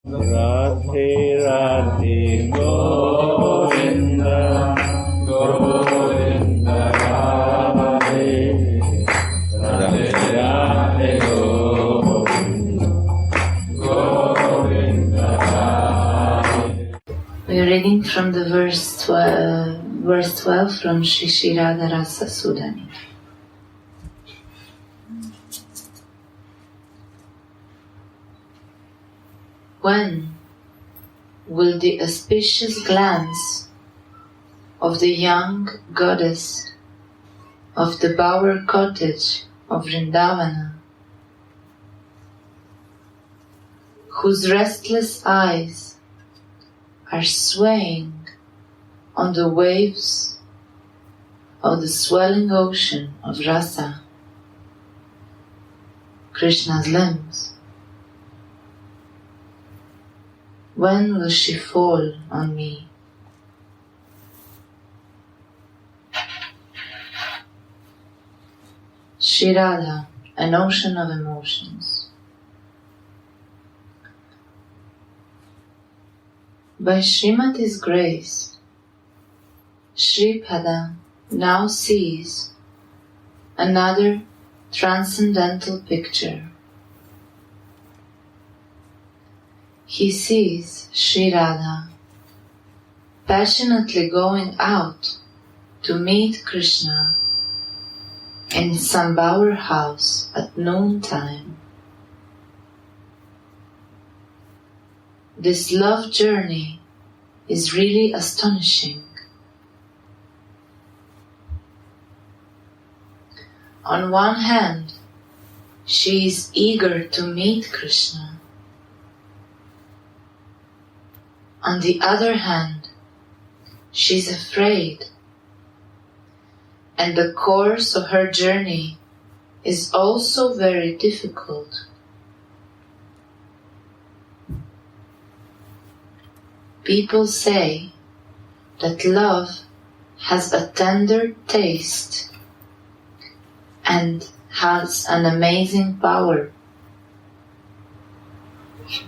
Radhe Radhe Govinda Govinda Radhe Radhe Radhe Govinda Govinda Radhe. We are reading from the verse 12 from Shri Radha Rasa Sudhanidhi. When will the auspicious glance of the young goddess of the bower cottage of Vrindavana, whose restless eyes are swaying on the waves of the swelling ocean of Rasa, Krishna's limbs, when will she fall on me? Shri Radha, an ocean of emotions. By Srimati's grace, Shripada now sees another transcendental picture. He sees Shri Radha passionately going out to meet Krishna in some bower house at noontime. This love journey is really astonishing. On one hand, she is eager to meet Krishna. On the other hand, she is afraid, and the course of her journey is also very difficult. People say that love has a tender taste and has an amazing power.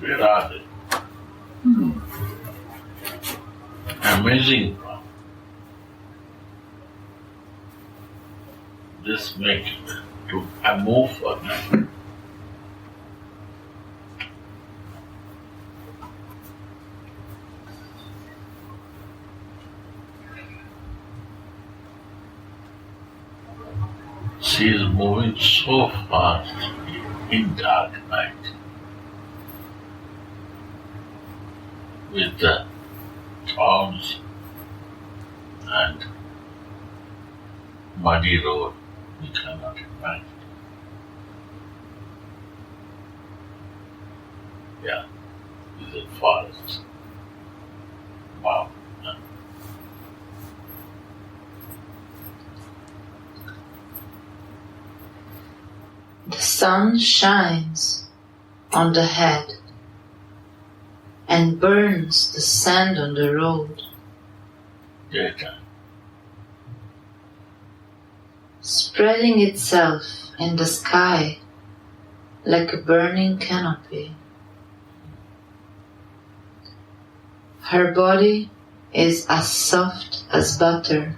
Radha. Amazing. This makes it to a move for me. She is moving so fast in dark night with the thorns and muddy road we cannot imagine. Yeah, it's a forest. Wow. The sun shines on the head and burns the sand on the road. Daytime. Spreading itself in the sky like a burning canopy. Her body is as soft as butter,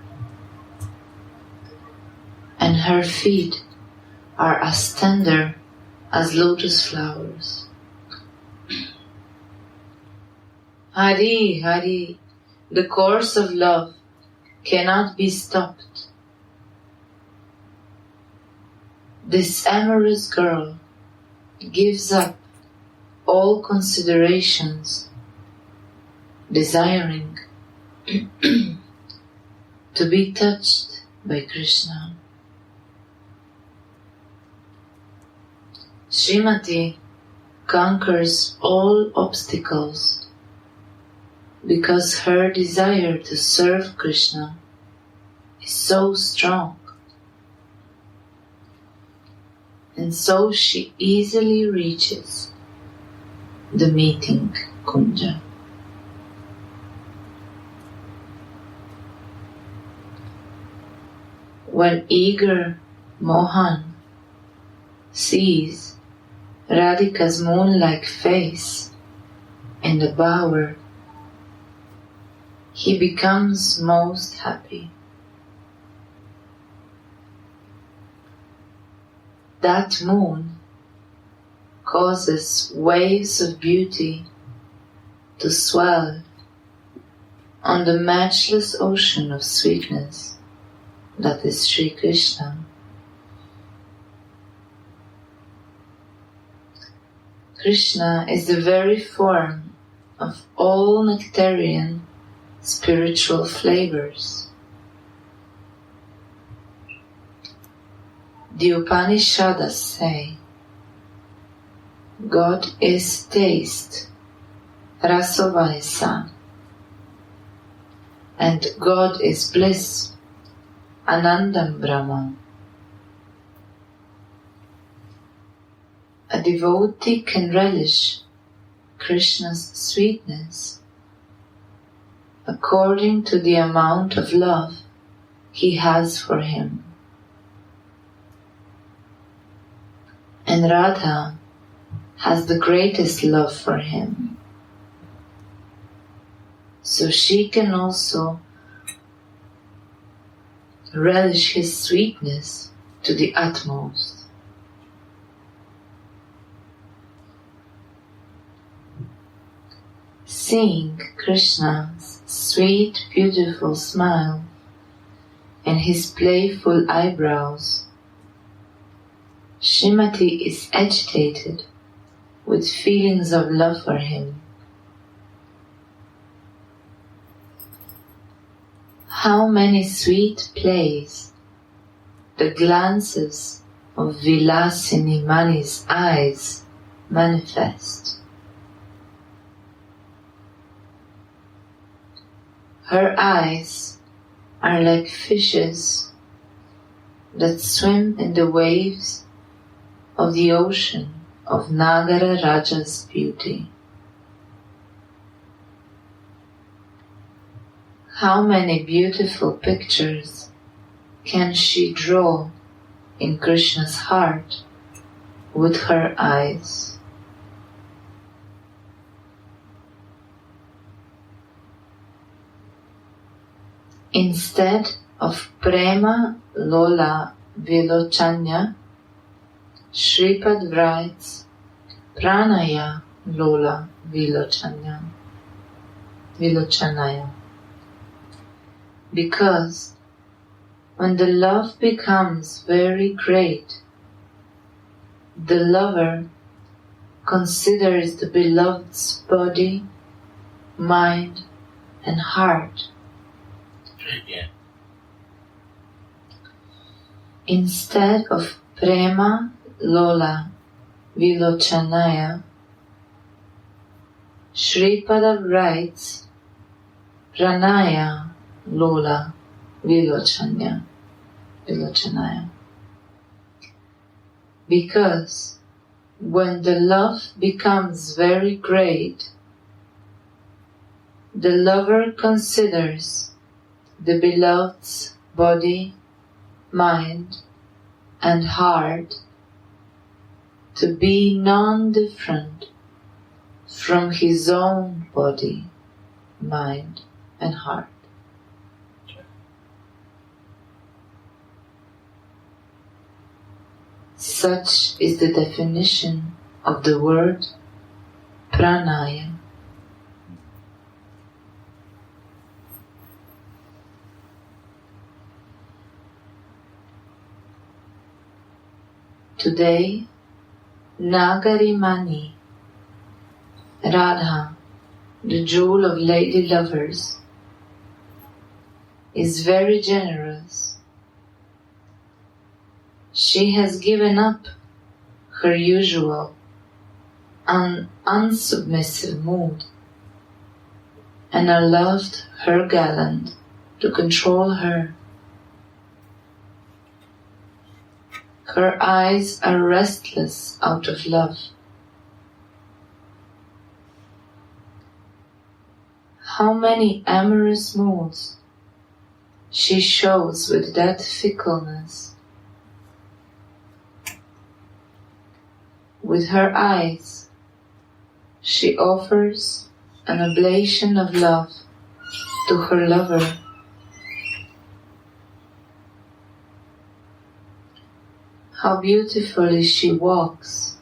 and her feet are as tender as lotus flowers. Hari, Hari, the course of love cannot be stopped. This amorous girl gives up all considerations, desiring to be touched by Krishna. Srimati conquers all obstacles because her desire to serve Krishna is so strong. And so she easily reaches the meeting kunja. When eager Mohan sees Radhika's moon-like face in the bower, he becomes most happy. That moon causes waves of beauty to swell on the matchless ocean of sweetness that is Sri Krishna. Krishna is the very form of all nectarian spiritual flavors. The Upanishads say, God is taste, Rasa, and God is bliss, Anandam Brahma. A devotee can relish Krishna's sweetness according to the amount of love he has for him. And Radha has the greatest love for him, so she can also relish his sweetness to the utmost. Seeing Krishna's sweet, beautiful smile and his playful eyebrows, Srimati is agitated with feelings of love for him. How many sweet plays the glances of Vilasini Mani's eyes manifest. Her eyes are like fishes that swim in the waves of the ocean of Nagara Raja's beauty. How many beautiful pictures can she draw in Krishna's heart with her eyes? Instead of Prema Lola Vilochanya, Shripad writes Pranaya Lola Vilochanaya. Because when the love becomes very great, the lover considers the beloved's body, mind, and heart. Yeah. Instead of Prema Lola Vilochanaya, Sripada writes Pranaya Lola Vilochanaya. Because when the love becomes very great, the lover considers the beloved's body, mind, and heart to be non-different from his own body, mind, and heart. Such is the definition of the word pranaya. Today, Nagarimani, Radha, the jewel of lady lovers, is very generous. She has given up her usual unsubmissive mood and allowed her gallant to control her. Her eyes are restless out of love. How many amorous moods she shows with that fickleness. With her eyes, she offers an oblation of love to her lover. How beautifully she walks,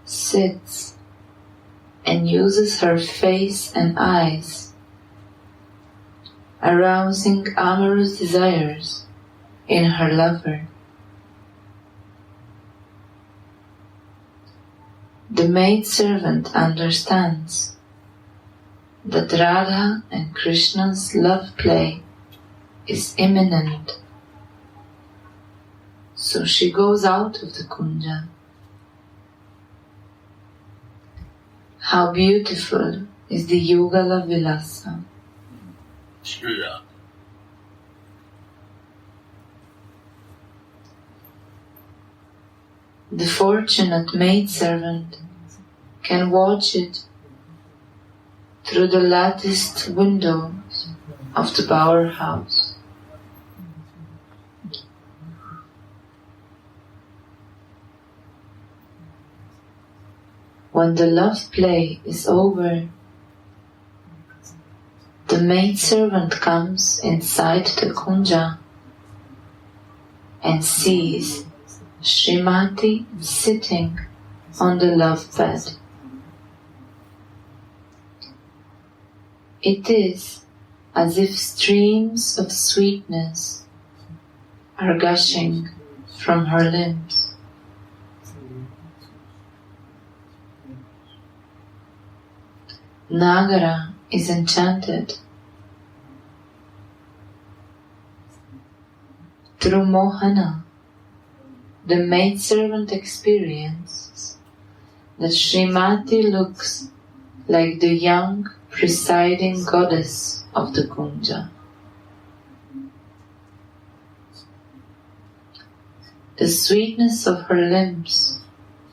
sits, and uses her face and eyes, arousing amorous desires in her lover. The maidservant understands that Radha and Krishna's love play is imminent, so she goes out of the kunja. How beautiful is the Yugala Vilasa. Yeah. The fortunate maidservant can watch it through the latticed windows of the bower house. When the love play is over, the maidservant comes inside the kunja and sees Srimati sitting on the love bed. It is as if streams of sweetness are gushing from her limbs. Nagara is enchanted. Through Mohana, the maidservant experiences that Srimati looks like the young presiding goddess of the kunja. The sweetness of her limbs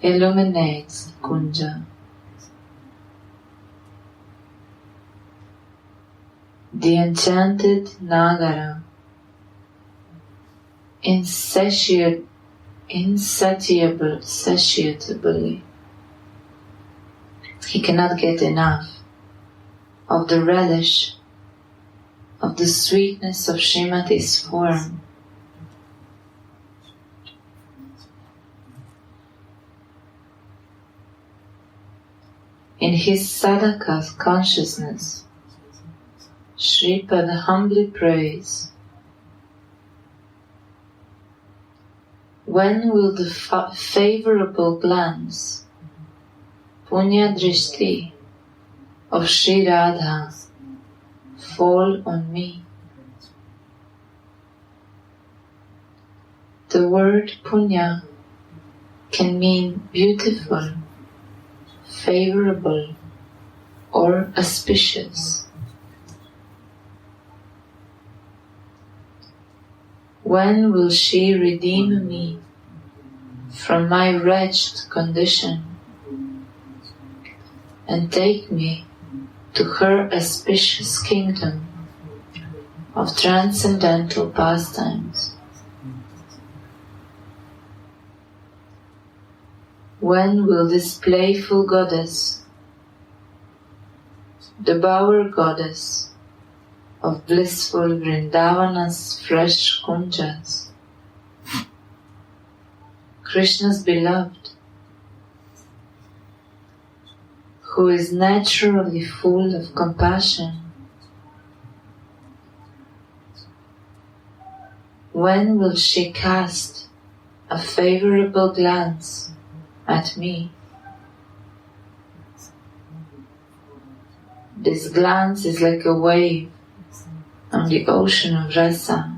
illuminates the kunja. The enchanted Nagara, insatiably, he cannot get enough of the relish of the sweetness of Srimati's form. In his sadhaka consciousness, Shripad humbly prays, when will the favorable glance, Punya Drishti, of Sri Radha fall on me? The word Punya can mean beautiful, favorable, or auspicious. When will she redeem me from my wretched condition and take me to her auspicious kingdom of transcendental pastimes? When will this playful goddess, the bower goddess of blissful Vrindavana's fresh kunjas, Krishna's beloved, who is naturally full of compassion, when will she cast a favorable glance at me? This glance is like a wave on the ocean of Rasa.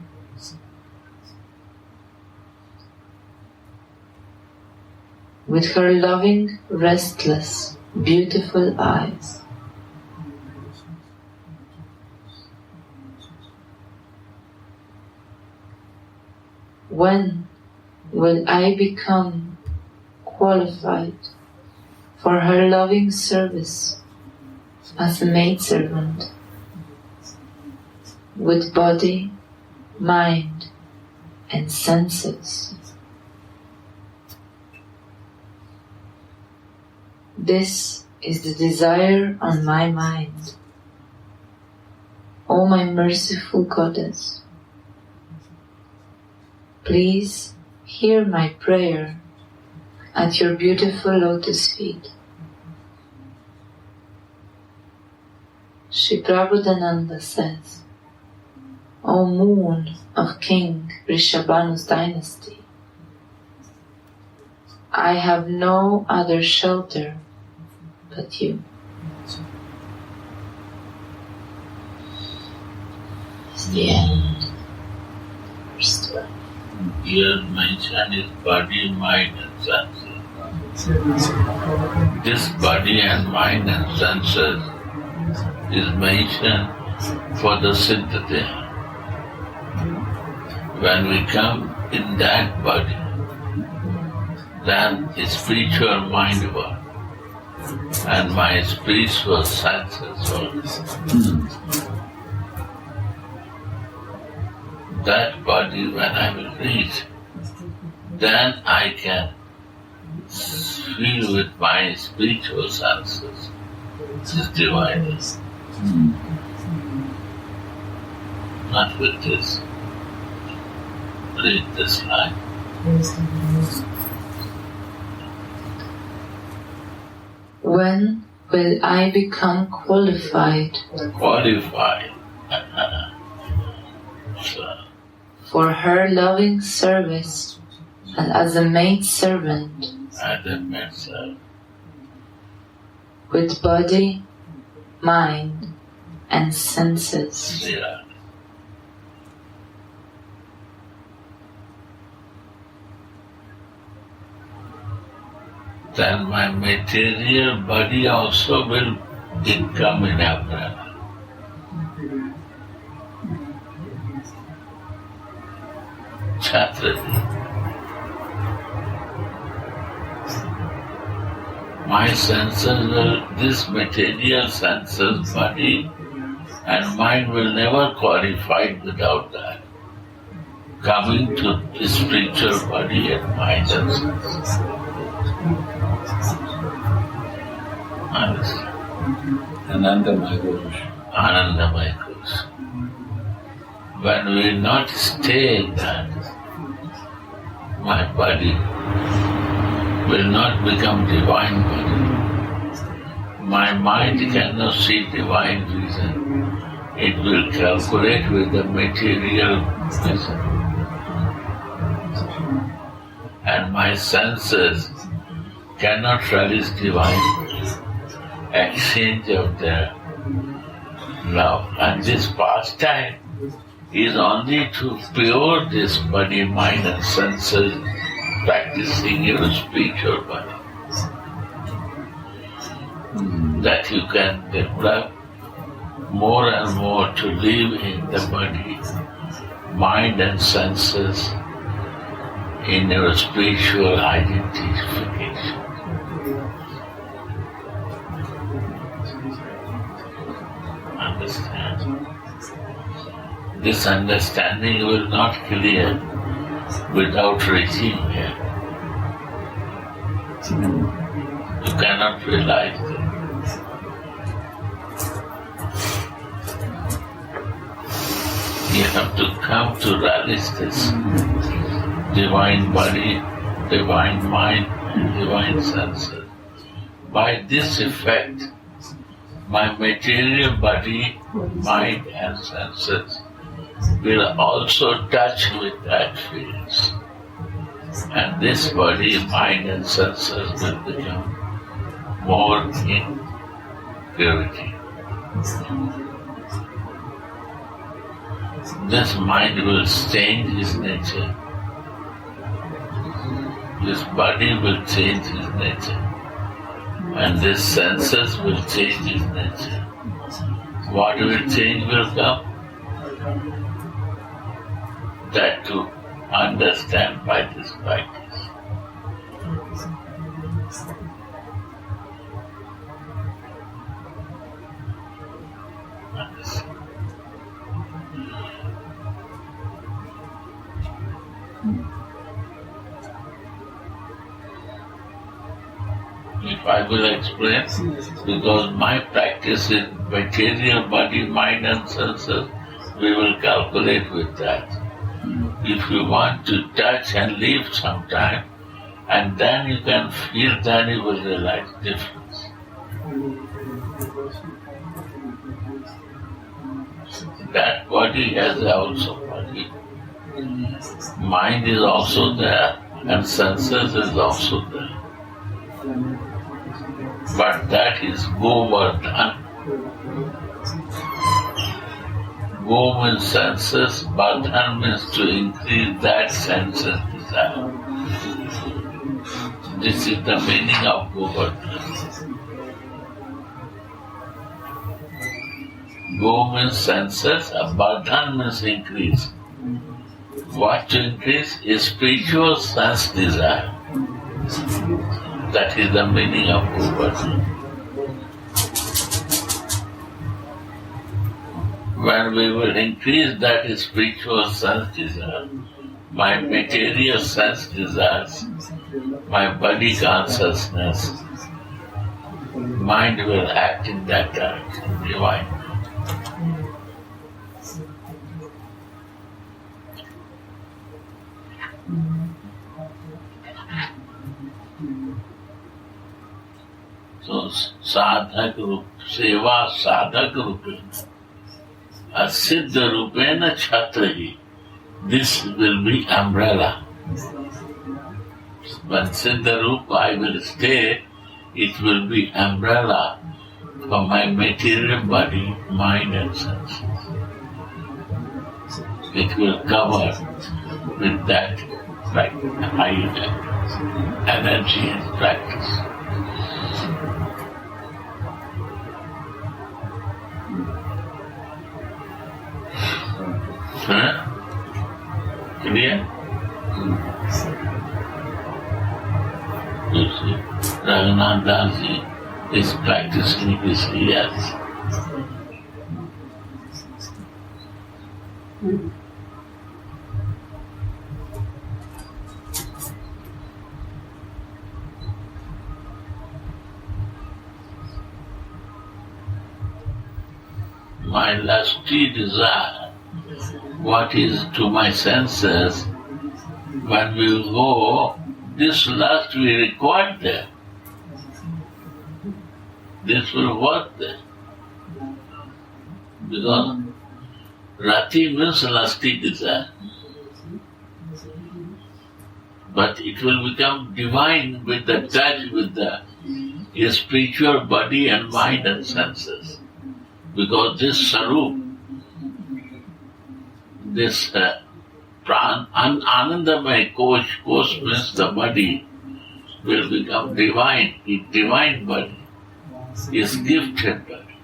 With her loving, restless, beautiful eyes. When will I become qualified for her loving service as a maidservant, with body, mind, and senses? This is the desire on my mind. O my merciful Goddess, please hear my prayer at your beautiful lotus feet. Shri Prabodhananda says, O moon of King Rishabhanu's dynasty, I have no other shelter but you. It's the end. Verse 12. Here mentioned is body, mind and senses. This body and mind and senses is mentioned for the sympathy. When we come in that body, then the spiritual mind works and my spiritual senses work. That body, when I will reach, then I can feel with my spiritual senses this divineness. Not with this. Read this line. When will I become qualified? Qualified. So, for her loving service and as a maid servant and the myself. With body, mind and senses. Yeah. Then my material body also will become in abnormal. Chhatrati. My senses will, this material senses, body and mind will never qualify without that. Coming to the spiritual body and mind and senses. Anandamaya Ghosh. Anandamaya Ghosh. When we will not stay in that, my body will not become divine body. My mind cannot see divine reason. It will calculate with the material reason. And my senses cannot relish divine exchange of their love. And this pastime is only to pure this body, mind and senses, practicing your spiritual body. That you can develop more and more to live in the body, mind and senses in your spiritual identification. Understand? This understanding will not clear without reaching here. You cannot realize it. You have to come to realize this divine body, divine mind, and divine senses. By this effect, my material body, mind and senses will also touch with that feelings. And this body, mind and senses will become more in purity. This mind will change his nature. This body will change his nature. And this senses will change his nature. What will change will come? That to understand by this practice. Understand. If I I will explain, because my practice in material body, mind and senses, we will calculate with that. If you want to touch and leave sometime, and then you can feel, then you will realize difference. That body has also body. Mind is also there, and senses is also there. But that is Govardhan. Go means senses, Vardhan means to increase that senses desire. This is the meaning of Govardhan. Go means senses, Vardhan means increase. What to increase is spiritual sense desire. That is the meaning of Govardhan. When we will increase that spiritual sense desire, my material sense desires, my body consciousness, mind will act in that direction, divine. So, sadhak rup, seva sadhak rupena, asiddha rupena chhatrahi. This will be umbrella. When siddha rupa I will stay, it will be umbrella for my material body, mind and senses. It will cover with that high energy and practice. Huh? Clear? You see, Raghunath Dasji is practicing his years. My lusty desire, what is to my senses, when we go, this lust we require there. This will work there. Because rati means lusty desire. But it will become divine with the touch with the spiritual body and mind and senses. Because this sarup, this Anandamay Kosh means the body, will become divine. It's divine body is gifted body.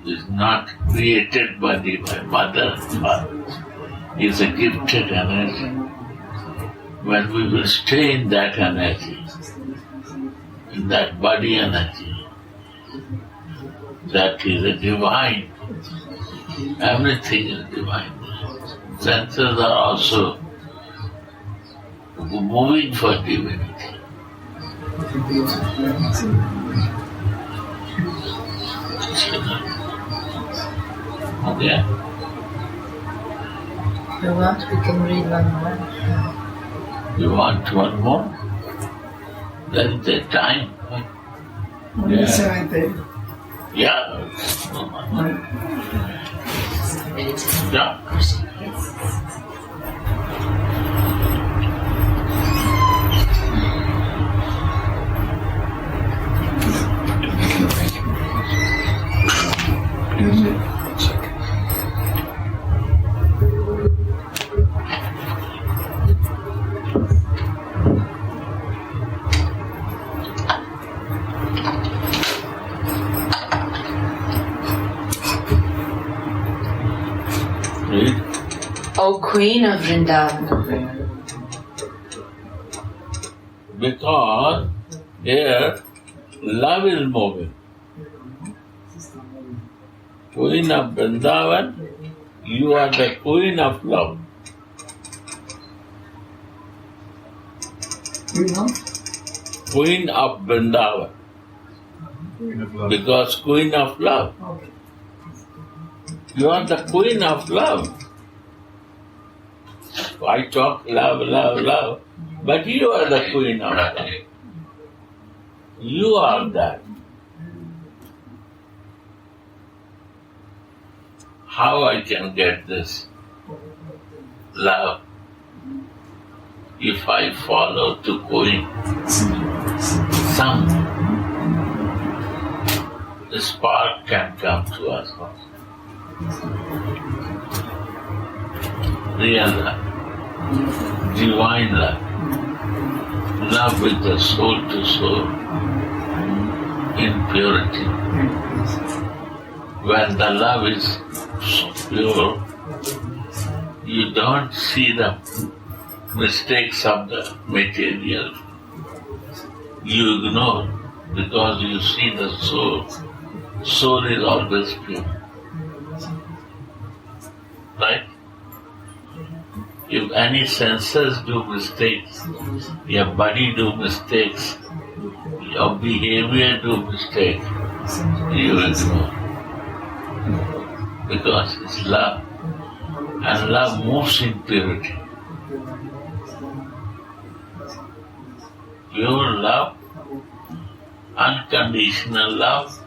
Is not created body by mother and father. Is a gifted energy. When we will stay in that energy, in that body energy, that is a divine. Everything is divine. Senses are also moving for divinity. Okay? If you want, we can read one more. You want one more? There is a time. Yeah. Yeah. Yeah. O Queen of Vrindavan. Because here love is moving. Queen of Vrindavan, you are the Queen of love. Queen of Vrindavan. Because Queen of Love. You are the Queen of Love. I talk love, love, love, but you are the Queen of Love. You are that. How I can get this love if I follow to Queen? Some spark can come to us. Real love, divine love, love with the soul to soul, in purity. When the love is pure, you don't see the mistakes of the material. You ignore because you see the soul. Soul is always pure. Right? If any senses do mistakes, your body do mistakes, your behavior do mistakes, you ignore. Because it's love. And love moves in purity. Pure love, unconditional love,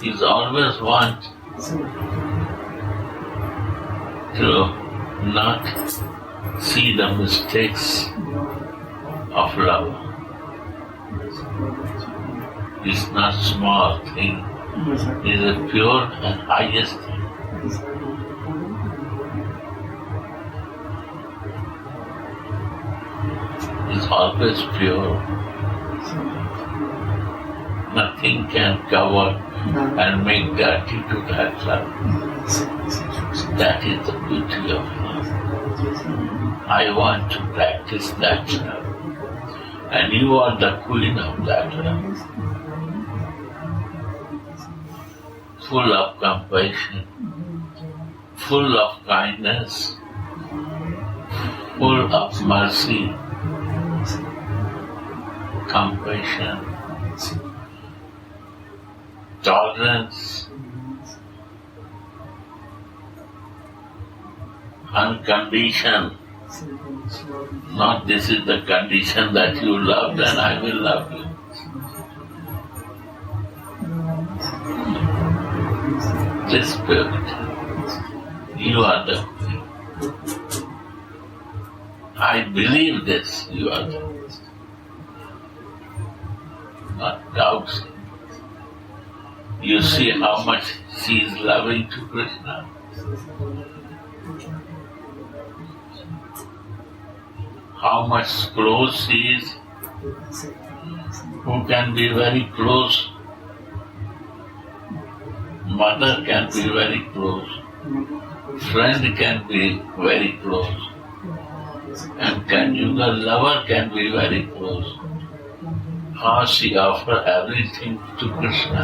is always want to not see the mistakes of love. It's not small thing. It is a pure and highest thing. It's always pure. Nothing can cover and make dirty to that love. That is the beauty of love. I want to practice that love. And you are the queen of that love. Full of compassion, full of kindness, full of mercy, compassion, tolerance, unconditioned. Not this is the condition that you love, then I will love you. This spirit, you are the queen. I believe this, you are the queen. Not doubts. You see how much she is loving to Krishna. How much close she is. Who can be very close? Mother can be very close. Friend can be very close. And Kanyuga lover can be very close. How she offers everything to Krishna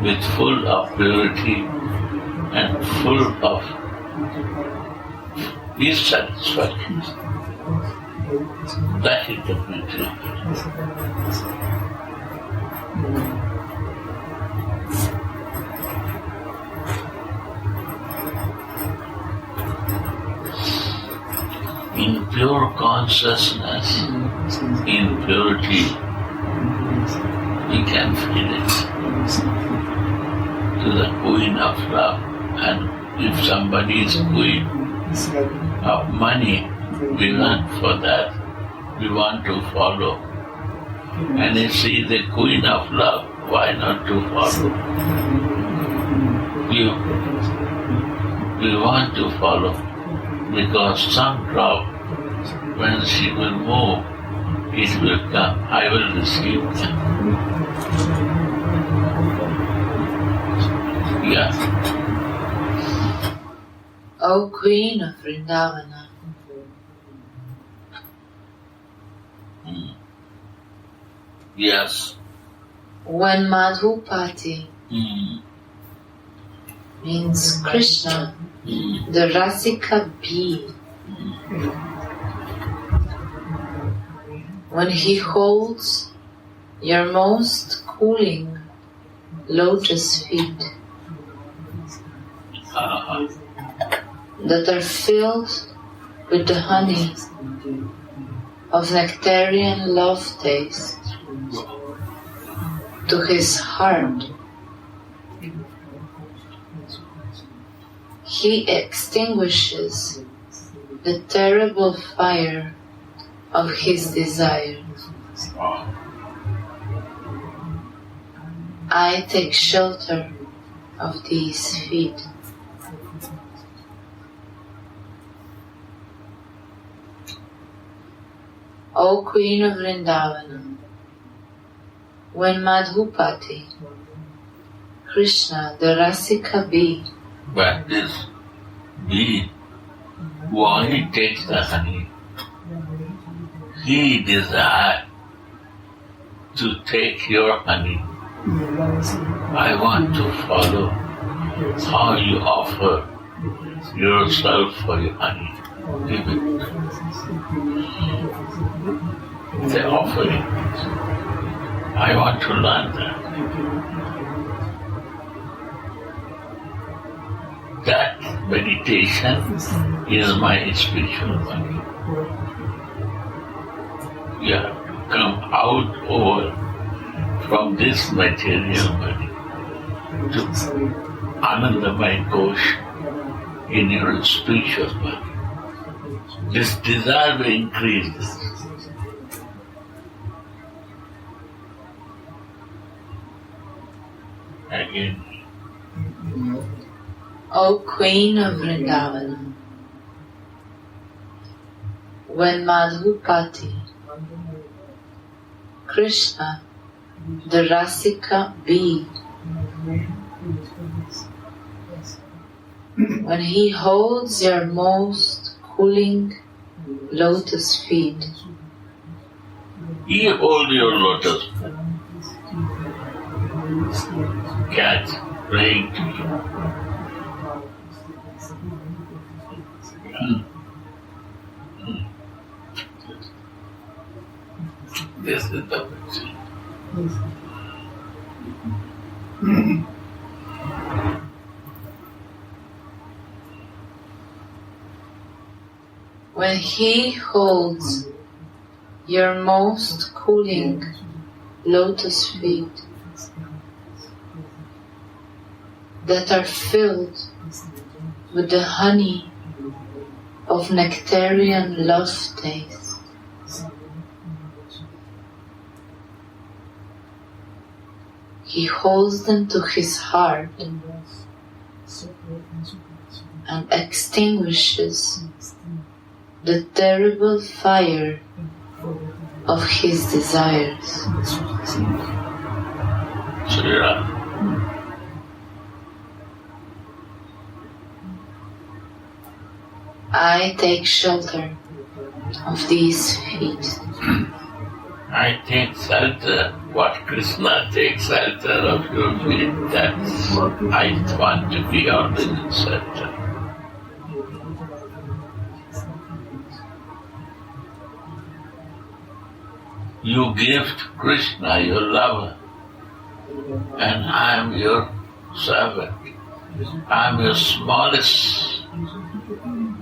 with full of purity and full of his satisfaction. That is the beauty of it. In pure consciousness, in purity, we can feel it. To the queen of love. And if somebody is queen of money, we want for that. We want to follow. And if she is the queen of love, why not to follow? We want to follow. Because some drop, when she will move, it will come. I will receive them. Yeah. O Queen of Vrindavana, Yes. when Madhupati means Krishna, the Rasika bee, when he holds your most cooling lotus feet that are filled with the honey of nectarian love taste to his heart. He extinguishes the terrible fire of his desire. I take shelter of these feet. O Queen of Vrindavan, when Madhupati, Krishna, the Rasika bee, but this bee who only takes the honey, he desires to take your honey. I want to follow how you offer yourself for your honey. Give it. The offering. I want to learn that. That meditation is my spiritual body. You have to come out over from this material body to Anandamaya Kosh in your spiritual body. This desire will increase. Again. O Queen of Vrindavan, when Madhupati, Krishna, the Rasika bee, when he holds your most cooling lotus feet, He holds your lotus feet. Cat praying to you. This is the picture. when he holds your most cooling lotus feet that are filled with the honey of nectarian love taste. He holds them to his heart and extinguishes the terrible fire of his desires. Sri Radha. I take shelter of these feet. I take shelter. What Krishna takes shelter of your feet, that's I want to be always in shelter. You gift Krishna, your lover, and I am your servant. I am your smallest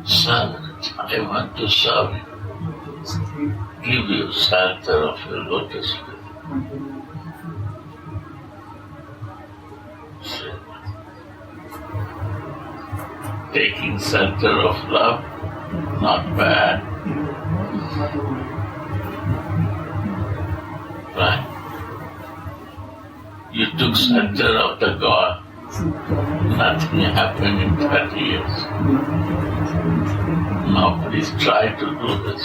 servant. I want to serve you. Give you shelter of your lotus feet. Taking shelter of love, not bad. Right? You took shelter of the God. Nothing happened in 30 years. Now please try to do this.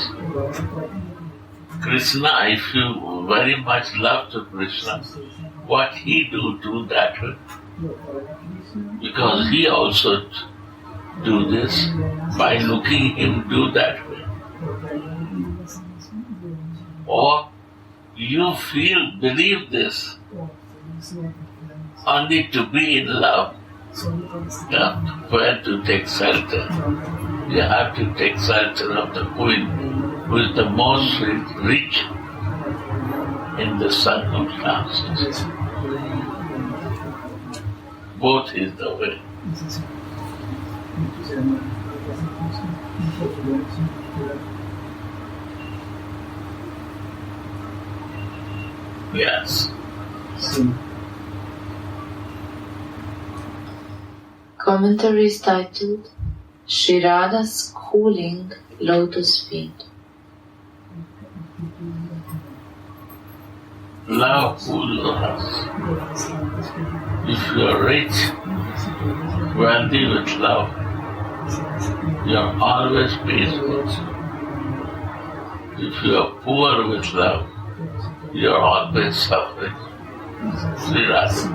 Krishna, if you very much love to Krishna, what he do that way. Because he also do this by looking him do that way. Or you believe this only to be in love. Where to take shelter? You have to take shelter of the queen, who is the most rich in the circumstances. Both is the way. Yes. Commentary is titled Sri Radha's Cooling Lotus Feet. Love cools us. If you are rich, wealthy with love, you are always peaceful. If you are poor with love, you are always suffering. Sri Rasa.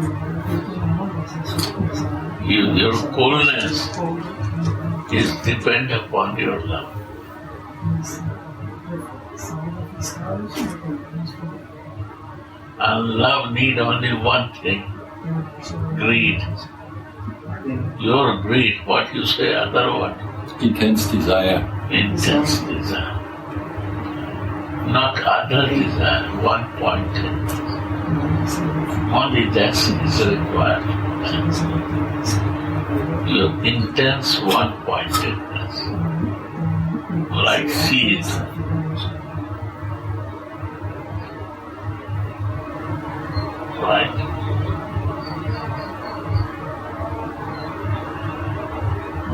Your coolness is dependent upon your love. And love need only one thing, greed. Your greed, what you say, other one? Intense desire. Intense desire. Not other desire, one-pointed. Only that is required. Your intense one-pointedness, like seed. Right?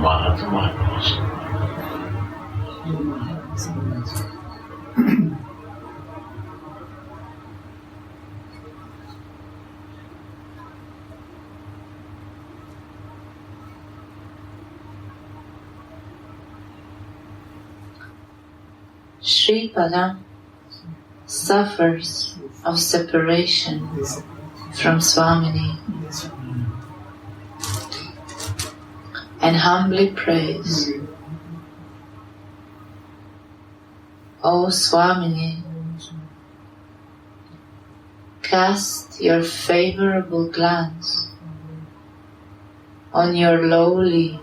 Mahatma knows. Sripada suffers of separation from Swamini and humbly prays, O Swamini, cast your favorable glance on your lowly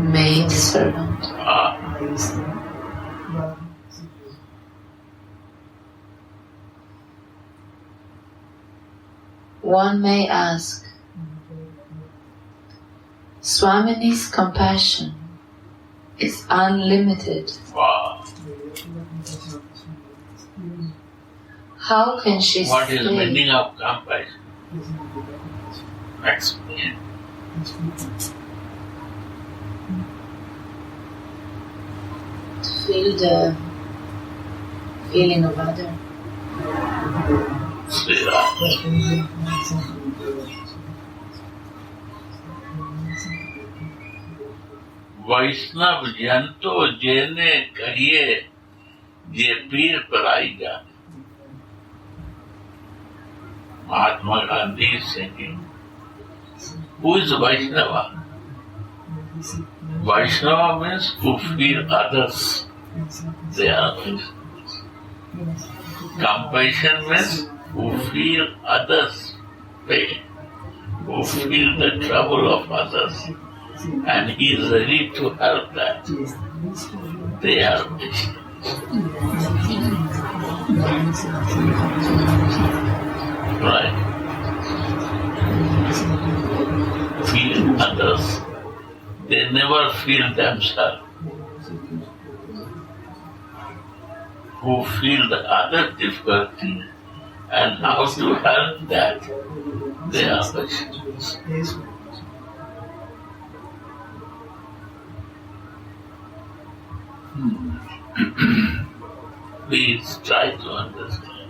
maid servant. One may ask, Swamini's compassion is unlimited. Wow. How can she What is the stay? meaning of compassion? Explain. To feel the feeling of other. Sri Radha. वैष्णव जन तो जेने कहिए जे पीर पराई जाने. Mahatma Gandhi is singing. Who is Vaishnava? Vaishnava means who feel others. They are Vaishnavas. Compassion means who feel others' pain, who feel the trouble of others, and he is ready to help that. They are Vaishnavas. Right. Feel others. They never feel themselves. Who feel the other difficulty and how to help that, they are Vaishnavas. Please try to understand.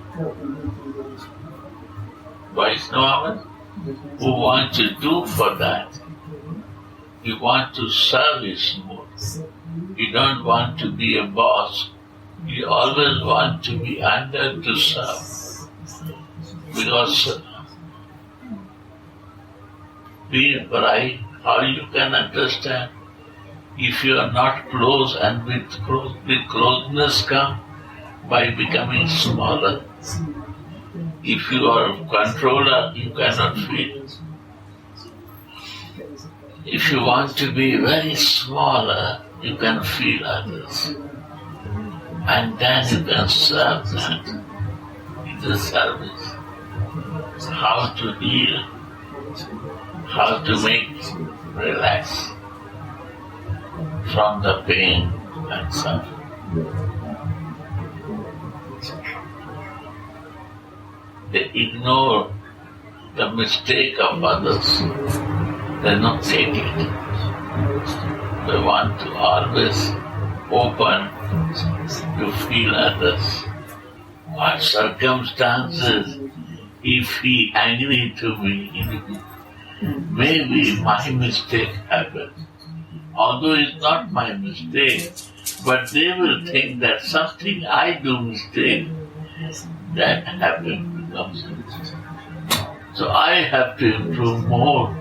Vaishnavas who want to do for that, you want to serve his mood. You don't want to be a boss. You always want to be under to serve. Because being bright, how you can understand? If you are not close and with closeness come by becoming smaller. If you are a controller, you cannot feel. If you want to be very smaller, you can feel others. And then you can serve that. the service, how to heal, how to make relax from the pain and suffering. They ignore the mistake of others. They don't take it. They want to always open to feel others. What circumstances, if he angry to me, maybe my mistake happened. Although it's not my mistake, but they will think that something I do mistake that happened becomes it. So I have to improve more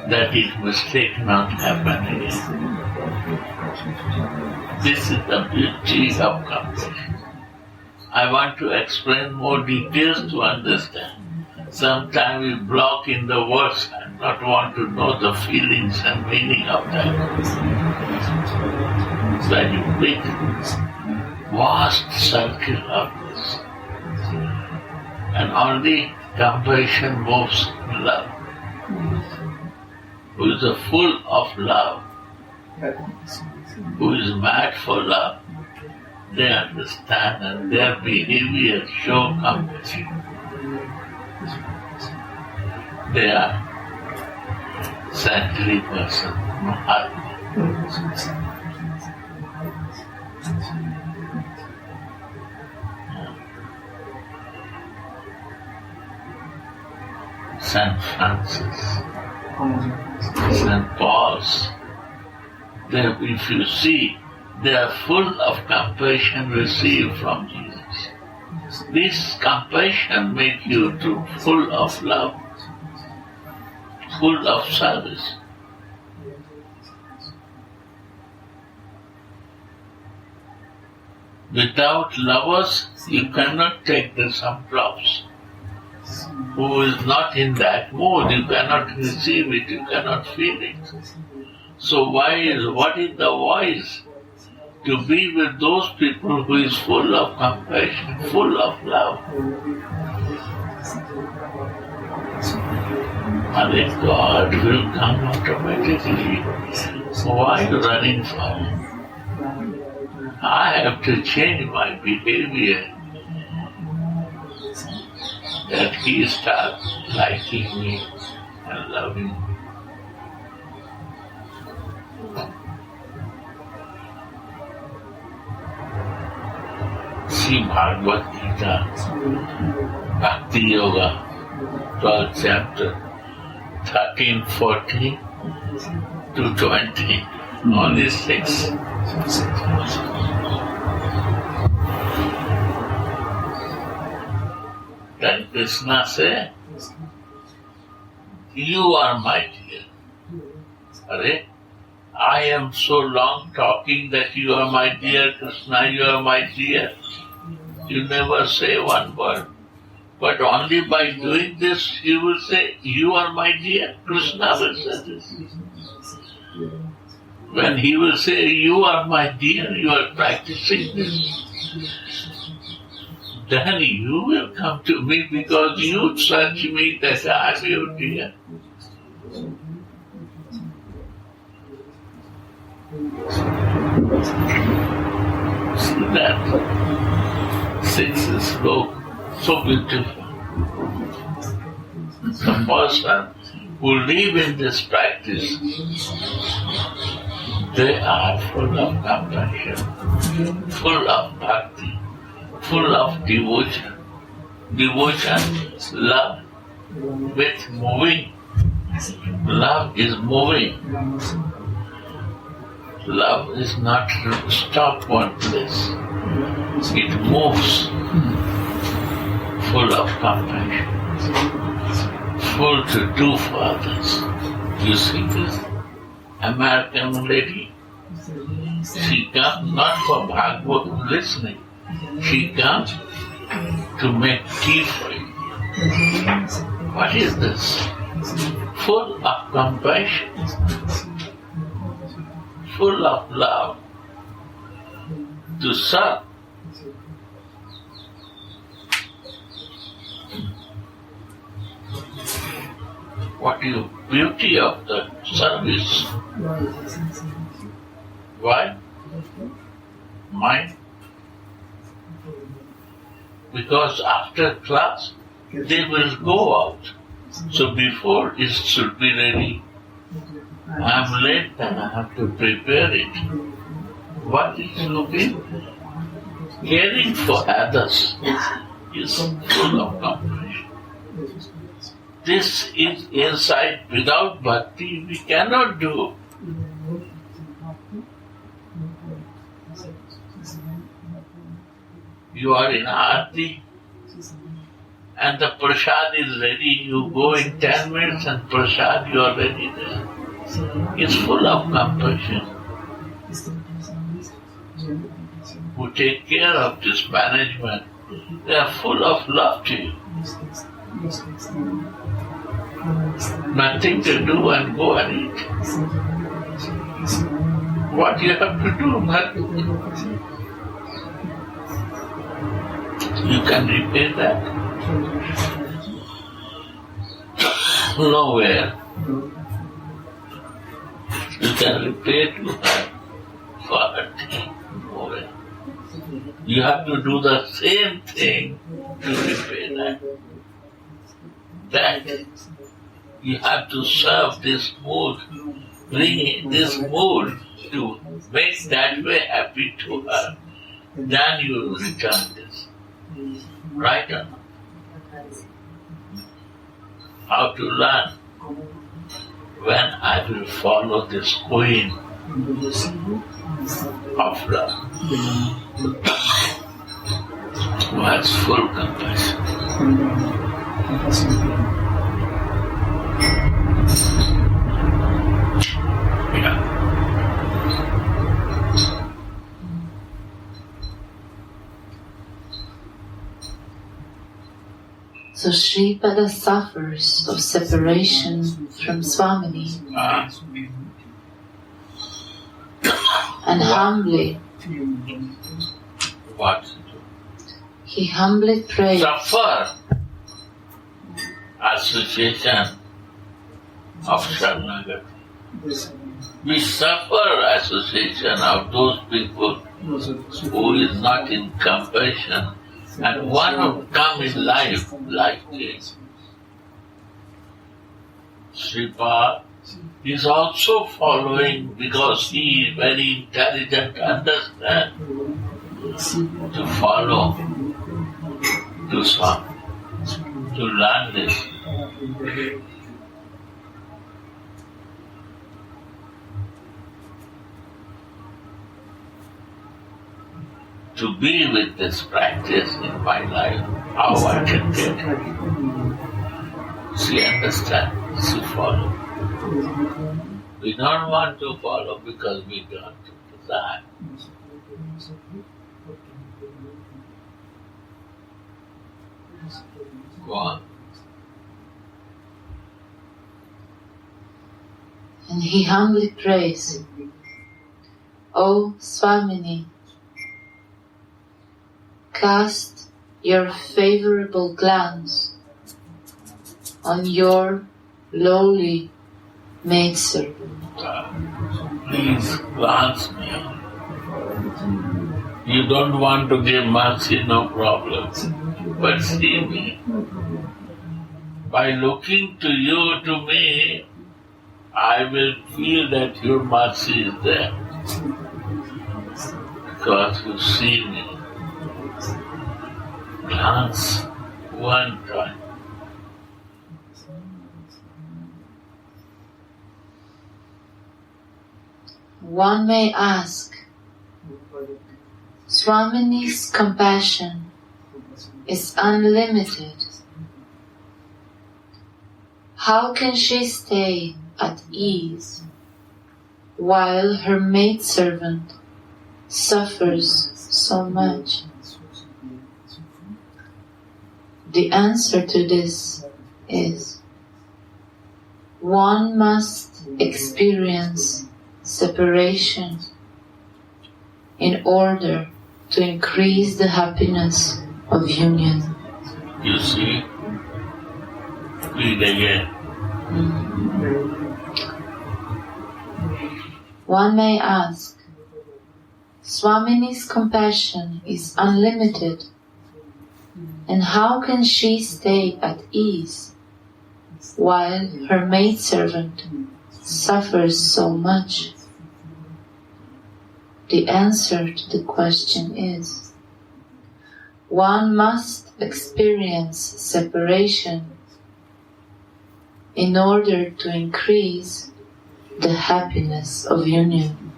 that it mistake not happen again. This is the beauty of compassion. I want to explain more details to understand. Sometimes we block in the words and not want to know the feelings and meaning of that. Very big, vast circle of this. And only compassion moves love. Who is full of love, who is mad for love, they understand and their behavior show compassion. They are saintly person, Mahatma. Saint Francis, Saint Paul's, if you see, they are full of compassion received from Jesus. This compassion makes you full of love, full of service. Without lovers, you cannot take some drops. Who is not in that mood, you cannot receive it, you cannot feel it. So what is the voice? To be with those people who is full of compassion, full of love. And then God will come automatically. Why are you running from? I have to change my behavior that he starts liking me and loving me. See Bhagavad Gita, Bhakti Yoga, 12th chapter, 13:40 to 20, only 6. Then Krishna said, you are my dear. Are? I am so long talking that you are my dear, Krishna, you are my dear. You never say one word. But only by doing this, you will say, you are my dear. Krishna will say this. When he will say, you are my dear, you are practicing this. Then you will come to me because you search me that I am your dear. See that? 6th sloka, so beautiful. The person who live in this practice, they are full of compassion, full of bhakti, full of devotion. Devotion, love with moving. Love is moving. Love is not stopped one place. It moves, full of compassion, full to do for others. You see this American lady, she comes not for Bhagavad listening, she comes to make tea for you. What is this? Full of compassion, full of love, to serve. What is the beauty of the service? Why? Mind? Because after class, they will go out. So before it should be ready. I'm late, then I have to prepare it. What is looking? Caring for others is full of compassion. This is insight. Without bhakti, we cannot do. You are in Aarti and the prasad is ready. You go in 10 minutes and prasad, you are ready there. It's full of compassion. Who take care of this management, they are full of love to you. Nothing to do and go and eat. What you have to do, nothing. You can repay that. Nowhere. You can repay to her for her thing. Nowhere. You have to do the same thing to repay that. That you have to serve this mood, bring this mood to make that way happy to her. Then you will return this. Right or not? How to learn? When I will follow this queen of love, who has full compassion. Yeah. So Sripada suffers of separation from Swamini and humbly What? he humbly prays Suffer association of Sharanagati. We suffer association of those people who is not in compassion and one who come in life like this. Sripad is also following because he is very intelligent, understand, to follow, to serve, to learn this. To be with this practice in my life, how I can get it. She understands, she follows. We don't want to follow because we don't desire. Go on. and he humbly prays, O Swamini, cast your favorable glance on your lowly maidservant. Please glance me on. You don't want to give mercy, no problem. But see me. By looking to you, to me, I will feel that your mercy is there. Because you see me. Glance one time. One may ask, Swamini's compassion is unlimited. How can she stay at ease while her maidservant suffers so much? The answer to this is, one must experience separation in order to increase the happiness of union. You see? Read again. One may ask, Swamini's compassion is unlimited, and how can she stay at ease while her maidservant suffers so much? The answer to the question is, one must experience separation in order to increase the happiness of union.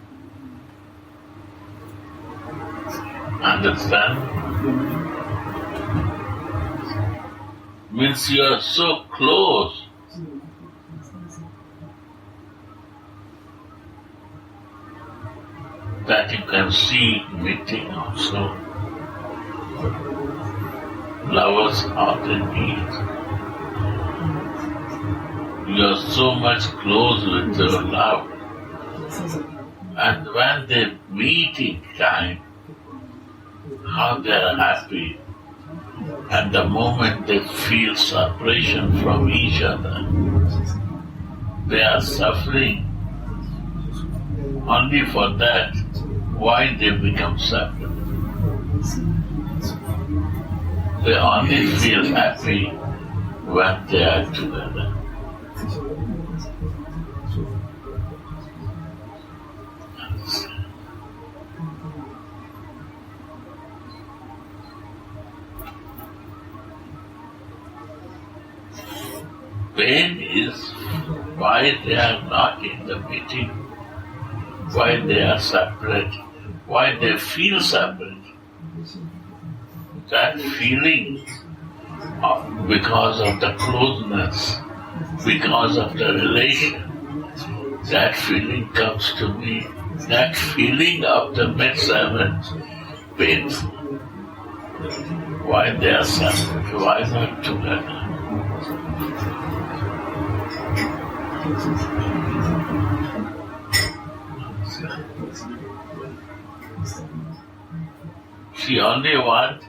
Understand? Means you are so close. That you can see meeting also. Lovers heart and need. You are so much close with your love. And when they meet in time, how they are happy. And the moment they feel separation from each other, they are suffering. Only for that, why they become separate? They only feel happy when they are together. Pain is why they are not in the meeting, why they are separate, why they feel separate. That feeling because of the closeness, because of the relation, that feeling comes to me. That feeling of the maidservant painful. Why they are separate? Why not together? She only wants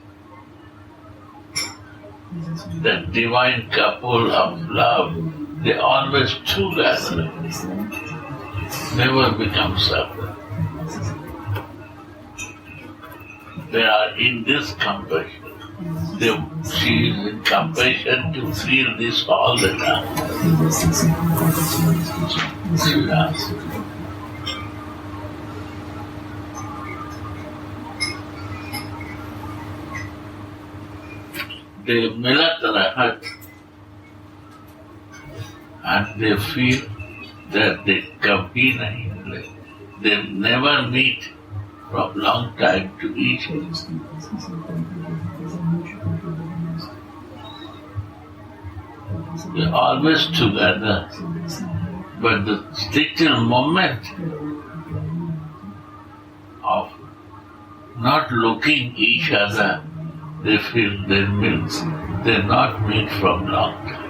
that divine couple of love. They always together, never become separate. They are in this compassion. She is in compassion to feel this all the time. Yes. They milat rahat and they feel that they kabhi nahi mile. They never meet from long time to each other. They are always together, but the little moment of not looking each other, they feel they not meet from long time.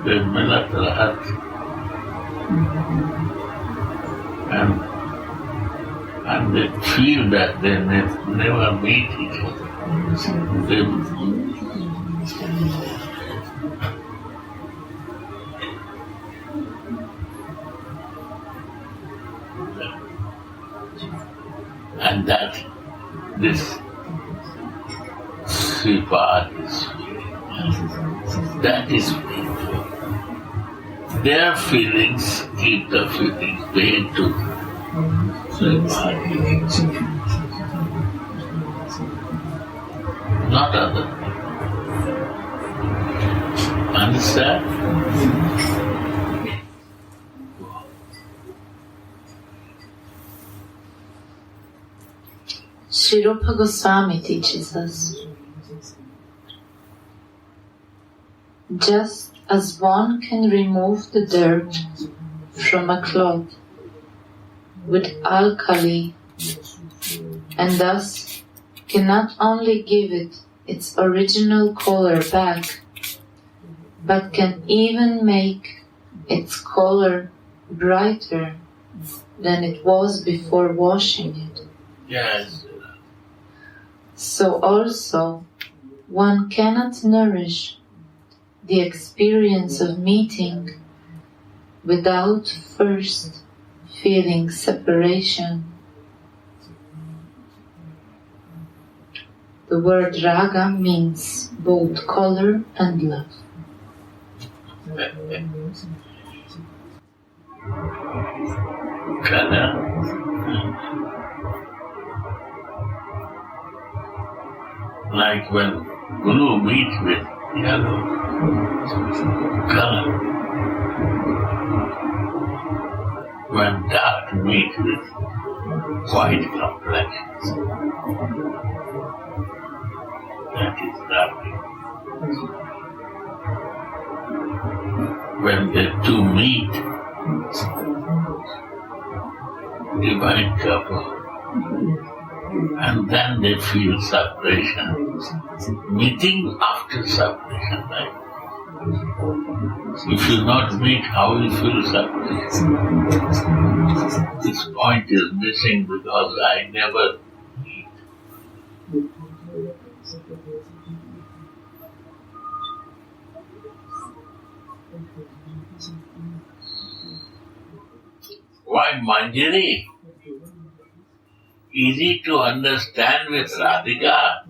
They milat rahat and they feel that they never meet each other. And that this Sripad is feeling. That is painful. Their feelings keep the feelings pain to Sripad. Not other. Understand? Sri Rupa Goswami teaches us, just as one can remove the dirt from a cloth with alkali and thus can not only give it its original color back, but can even make its color brighter than it was before washing it. Yes. So also one cannot nourish the experience of meeting without first feeling separation. The word raga means both color and love. Color. Like when blue meets with yellow color. When dark meets with white complexion. That is lovely. When the two meet, divine couple, and then they feel separation. Meeting after separation, right? If you not meet, how you feel separation? This point is missing because I never meet. Why Manjari? Easy to understand with Radhika.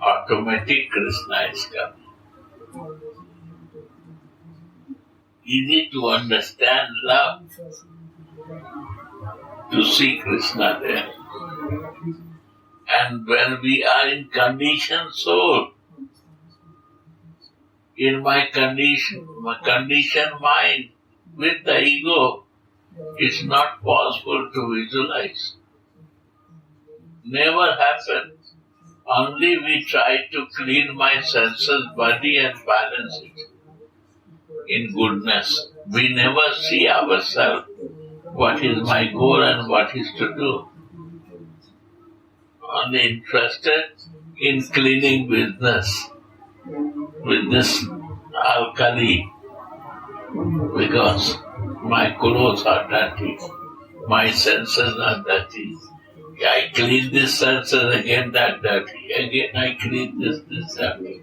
Automatic Krishna is coming. Easy to understand love. To see Krishna there. And when we are in conditioned soul, in my conditioned mind, with the ego, it's not possible to visualize. Never happened. Only we try to clean my senses, body and balance it in goodness. We never see ourselves, what is my goal and what is to do. Only interested in cleaning business with this alkali, because my clothes are dirty, my senses are dirty. I clean this senses, again that dirty, again I clean this dirty.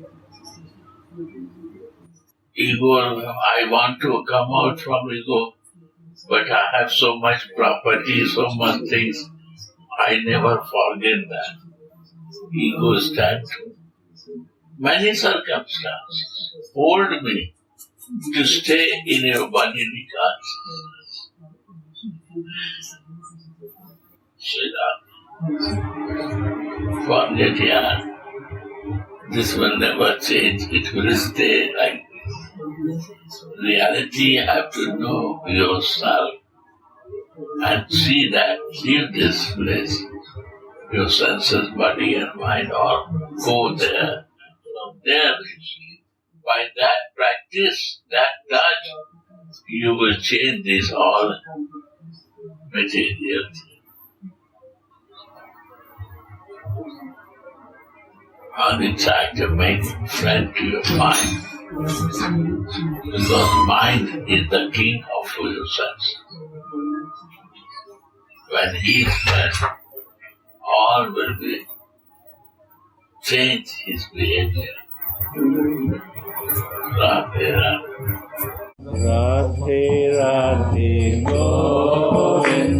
Ego, I want to come out from ego, but I have so much property, so much things, I never forget that. Ego stands. Many circumstances hold me to stay in your bodily consciousness. Forget, yaar. This will never change. It will stay like this. Reality, you have to know yourself and see that, leave this place. Your senses, body and mind all go there. From there, by that practice, that touch, you will change this all material. Only try to make friend to your mind. Because mind is the king of your sense. When he is friend, all will be change his behavior. Radhe Radhe. Radhe Radhe Govinda.